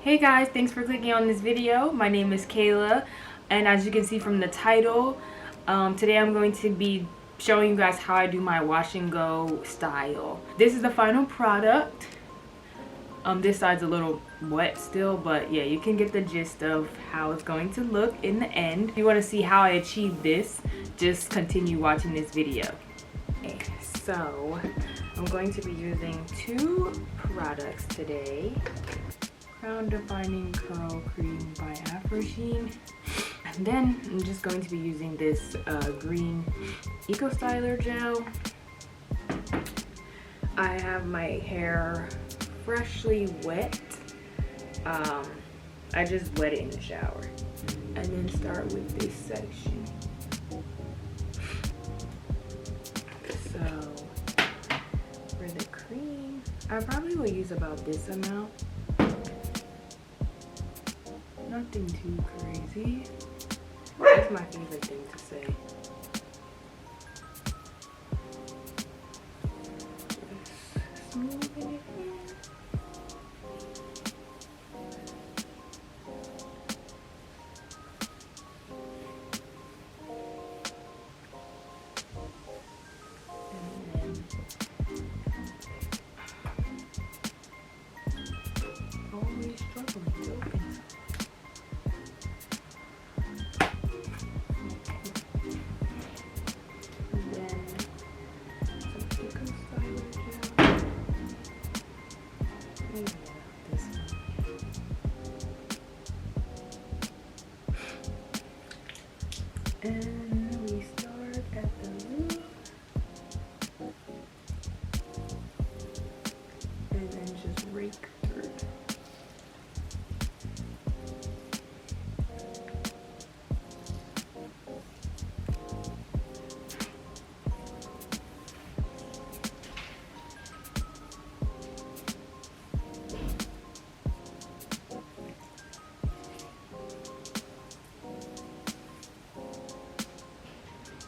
Hey guys, thanks for clicking on this video. My name is Kayla, and as you can see from the title, today I'm going to be showing you guys how I do my wash and go style. This is the final product. This side's a little wet still, but yeah, you can get the gist of how it's going to look in the end. If you want to see how I achieve this, just continue watching this video. Okay, so I'm going to be using two products today. Crown Defining Curl Cream by Afrosheen, and then I'm just going to be using this green Eco Styler gel. I have my hair freshly wet. I just wet it in the shower, and then start with this section. So for the cream, I probably will use about this amount. Nothing too crazy. That's my favorite thing to say. Just smoothing it in. And then always struggling to open. And we start at the root and then just rake through.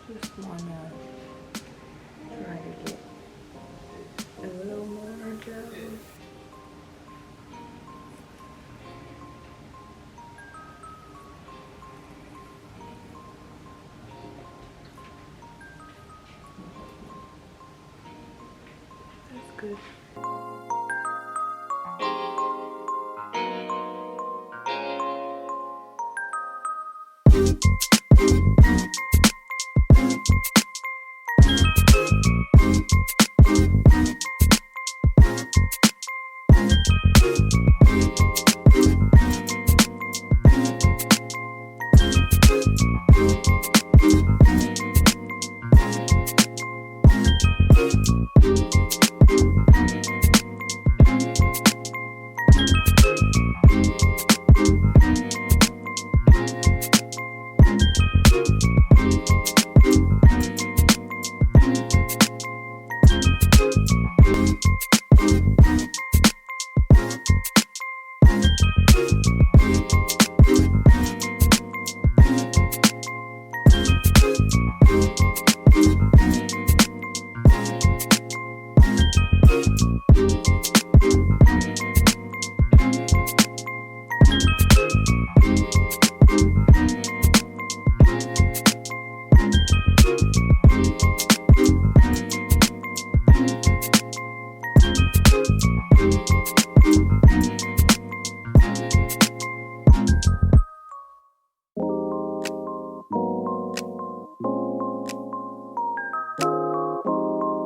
Just wanna try to get a little more gel. That's good.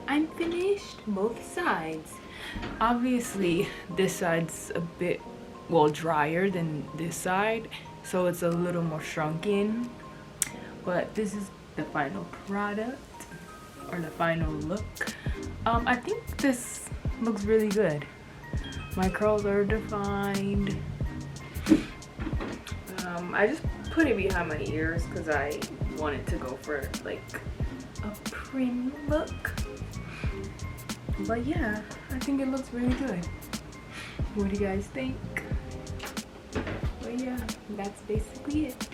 I'm finished both sides. Obviously this side's a bit drier than this side, so it's a little more shrunken, but this is the final product or the final look. I think this looks really good. My curls are defined. I just put it behind my ears because I wanted to go for like a prim look. But yeah, I think it looks really good. What do you guys think? But yeah, that's basically it.